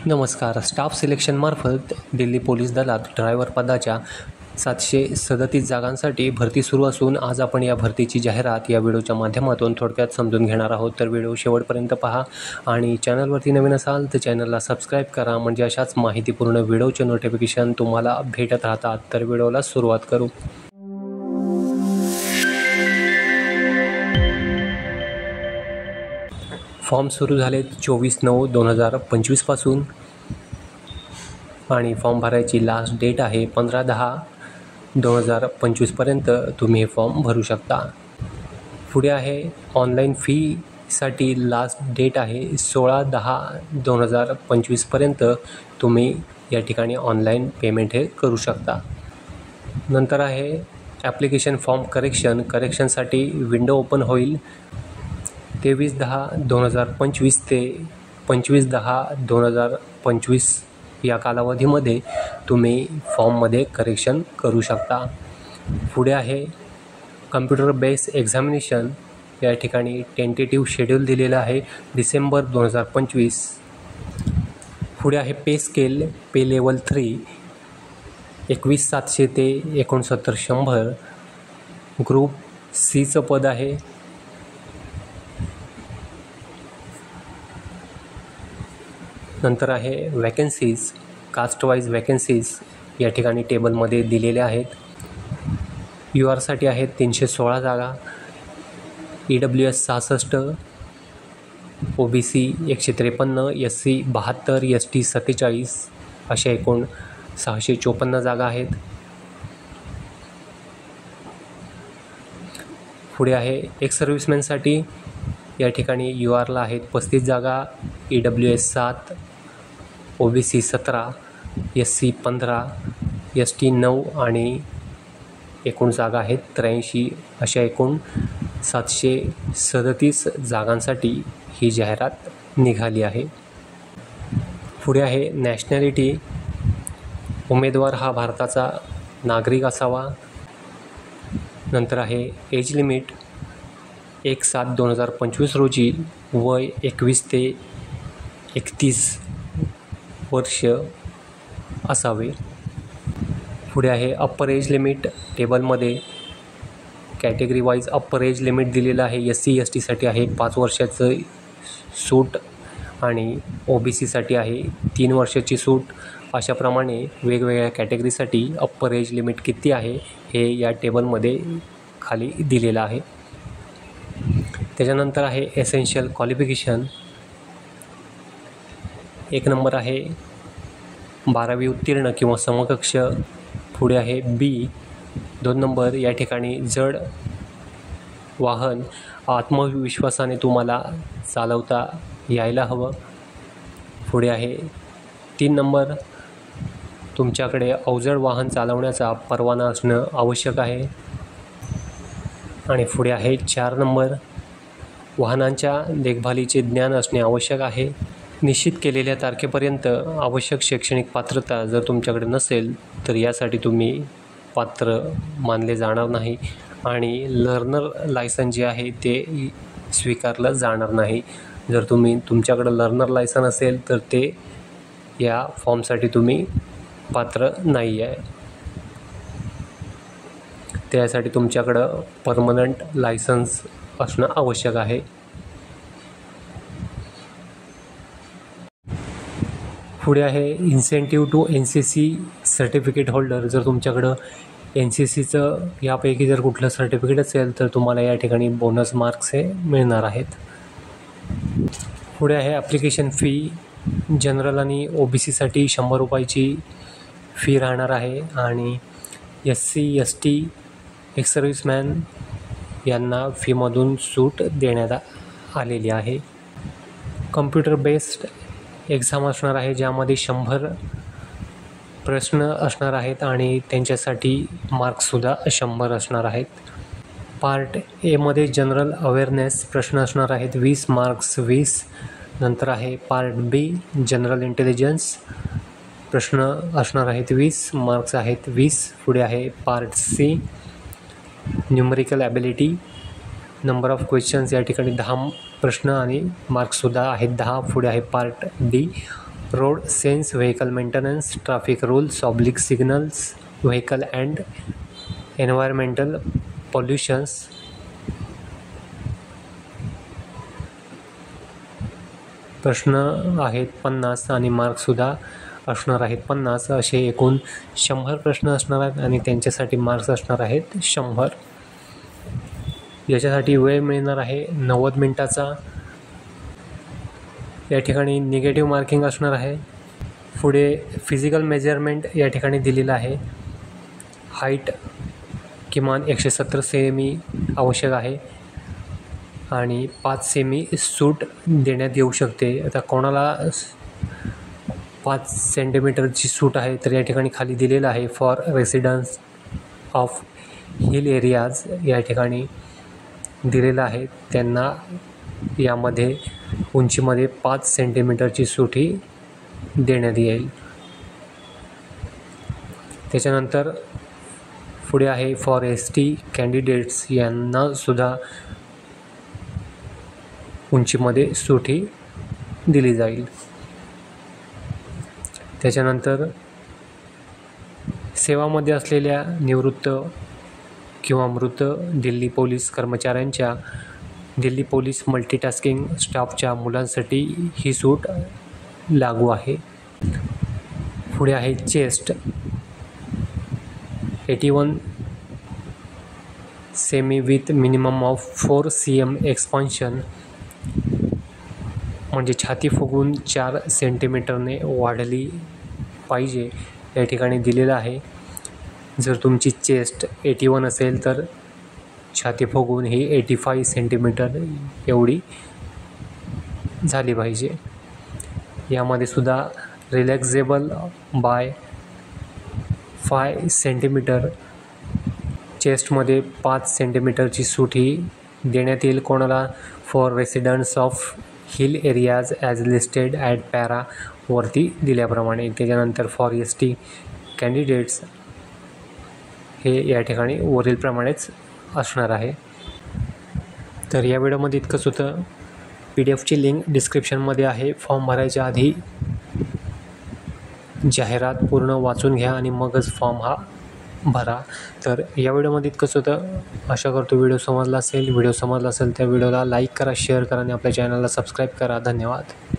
नमस्कार. Staff सिलेक्शनमार्फत Delhi police दलात driver पदाच्या 737 जागांसाठी भरती सुरू असून आज आपण या भरतीची जाहिरात या व्हिडिओच्या माध्यमातून थोडक्यात समजून घेणार आहोत. तर व्हिडिओ शेवटपर्यंत पहा आणि चॅनलवरती नवीन असाल तर चॅनलला सबस्क्राईब करा, म्हणजे अशाच माहितीपूर्ण व्हिडिओचे नोटिफिकेशन तुम्हाला भेटत राहतात. तर व्हिडिओला सुरुवात करू. फॉर्म सुरू झालेत 24/9/2025 पासून आणि फॉर्म भरायची लास्ट डेट आहे 15/10/2025 पर्यंत तुम्ही हे फॉर्म भरू शकता. पुढे आहे ऑनलाईन फीसाठी लास्ट डेट आहे 16/10/2025 पर्यंत तुम्ही या ठिकाणी ऑनलाईन पेमेंट हे करू शकता. नंतर आहे ॲप्लिकेशन फॉर्म करेक्शनसाठी विंडो ओपन होईल 23/10/2025 ते 25/10/2025 या कालावधीमध्ये तुम्ही फॉर्ममध्ये करेक्शन करू शकता. पुढे आहे कम्प्युटर बेस्ड एक्झामिनेशन. या ठिकाणी टेंटेटिव्ह शेड्यूल दिलेलं आहे डिसेंबर 2025. पुढे आहे पे स्केल पे लेवल 3 21,700 ते 69,100. ग्रुप सीचं पद आहे. नंतर आहे वॅकन्सीज, कास्ट वाईज वॅकन्सीज या ठिकाणी टेबलमध्ये दिलेल्या आहेत. URसाठी आहेत 316 जागा, EWS 66, OBC 153, SC 72, ST 47 अशा एकूण 654 जागा आहेत. पुढे आहे एक्स सर्व्हिसमॅनसाठी. या ठिकाणी URला आहेत 35 जागा, EWS 7, OBC 17, SC 15, ST 9 आणि एकूण जागा आहेत 83. अशा एकूण 737 जागांसाठी ही जाहिरात निघाली आहे. पुढे आहे नॅशनॅलिटी. उमेदवार हा भारताचा नागरिक असावा. नंतर आहे एज लिमिट 1/7/2025 रोजी वय 21 ते 31 वर्ष असावे. पुढे आहे अप्पर एज लिमिट. टेबलमध्ये category wise upper age limit दिलेलं आहे. SC STसाठी आहे 5 वर्षाचं सूट आणि OBCसाठी आहे 3 वर्षाची सूट. अशाप्रमाणे वेगवेगळ्या कॅटेगरीसाठी अप्पर एज लिमिट किती आहे हे या टेबलमध्ये खाली दिलेलं आहे. त्याच्यानंतर आहे एसेन्शियल क्वालिफिकेशन. 1 नंबर आहे 12वी उत्तीर्ण किंवा समकक्ष. पुढे आहे B. 2 नंबर या ठिकाणी जड वाहन आत्मविश्वासाने तुम्हाला चालवता यायला हवं. पुढे आहे 3 नंबर तुमच्याकडे अवजड वाहन चालवण्याचा परवाना असणं आवश्यक आहे. आणि पुढे आहे 4 नंबर वाहनांच्या देखभालीचे ज्ञान असणे आवश्यक आहे. निश्चित केलेल्या तारखेपर्यंत आवश्यक शैक्षणिक पात्रता जर तुमच्याकडे नसेल तर यासाठी तुम्ही पात्र मानले जाणार नाही आणि लर्नर लायसन जे आहे ते स्वीकारलं जाणार नाही. जर तुमच्याकडं लर्नर लायसन असेल तर ते या फॉर्मसाठी तुम्ही पात्र नाही आहे. त्यासाठी तुमच्याकडं परमनंट लायसन्स असणं आवश्यक आहे. पुढे आहे incentive to NCC certificate holder. जर तुमच्याकडं NCCचं यापैकी जर कुठलं सर्टिफिकेट असेल तर तुम्हाला या ठिकाणी बोनस मार्क्स हे मिळणार आहेत. पुढे आहे ॲप्लिकेशन फी. जनरल आणि OBCसाठी 100 रुपयाची फी राहणार आहे आणि SC ST एक्स सर्व्हिसमॅन यांना फीमधून सूट देण्यात आलेली आहे. कम्प्युटर बेस्ड एक्झाम असणार आहे ज्यामध्ये 100 प्रश्न असणार आहेत आणि त्यांच्यासाठी मार्क्ससुद्धा 100 असणार आहेत. पार्ट Aमध्ये जनरल अवेअरनेस प्रश्न असणार आहेत 20 मार्क्स 20. नंतर आहे पार्ट B जनरल इंटेलिजन्स प्रश्न असणार आहेत 20 मार्क्स आहेत 20. पुढे आहे part C numerical ability. Number of questions या ठिकाणी 10 प्रश्न आणि मार्क्ससुद्धा आहेत 10. पुढे आहे part D road sense vehicle maintenance, traffic rules, oblique signals, vehicle and environmental pollutions. प्रश्न आहेत 50 आणि मार्क्ससुद्धा असणार आहेत 50. असे एकूण 100 प्रश्न असणार आहेत आणि त्यांच्यासाठी मार्क्स असणार आहेत 100. याच्यासाठी वेळ मिळणार आहे 90 मिनिटाचा. या ठिकाणी निगेटिव्ह मार्किंग असणार आहे. पुढे फिजिकल मेजरमेंट या ठिकाणी दिलेलं आहे. हाईट किमान 170 सेमी आवश्यक आहे आणि 5 सेमी सूट देण्यात येऊ शकते. आता कोणाला 5 सेंटीमीटरची सूट आहे तर या ठिकाणी खाली दिलेलं आहे for residence of hill areas या ठिकाणी दिलेलं आहे. त्यांना यामध्ये उंचीमध्ये 5 सेंटीमीटरची सूट ही देण्यात येईल. त्याच्यानंतर पुढे आहे फॉर ST कॅन्डिडेट्स यांनासुद्धा उंचीमध्ये सूट ही दिली जाईल. त्याच्यानंतर सेवामध्ये असलेल्या निवृत्त किंवा मृत दिल्ली पोलीस कर्मचाऱ्यांच्या दिल्ली पोलीस मल्टीटास्किंग स्टाफच्या मुलांसाठी ही सूट लागू आहे. पुढे आहे chest 81 semi with minimum of 4 cm expansion, म्हणजे छाती फुगून 4 सेंटीमीटरने वाढली पाहिजे या ठिकाणी दिलेलं आहे. जर तुमची चेस्ट 81 असेल तर छाती फुगून ही 85 सेंटीमीटर एवढी झाली पाहिजे. यामध्ये सुद्धा रिलॅक्सेबल बाय 5 सेंटीमीटर, चेस्टमध्ये 5 सेंटीमीटरची सूट ही देण्यात येईल कोणाला for residents of hill areas as listed at para वरती दिल्याप्रमाणे. त्याच्यानंतर फॉर ST कॅन्डिडेट्स हे या ठिकाणी वरीलप्रमाणेच असणार आहे. तर या व्हिडिओमध्ये इतकंच होतं. PDF लिंक डिस्क्रिप्शनमध्ये आहे. फॉर्म भरायच्या आधी जाहिरात पूर्ण वाचून घ्या आणि मगच फॉर्म हा भरा. तर या व्हिडिओमध्ये इतकंच होतं. आशा करतो व्हिडिओ समजला असेल. व्हिडिओ समजला असेल त्या व्हिडिओला लाईक करा, शेअर करा आणि आपल्या चॅनलला सबस्क्राईब करा. धन्यवाद.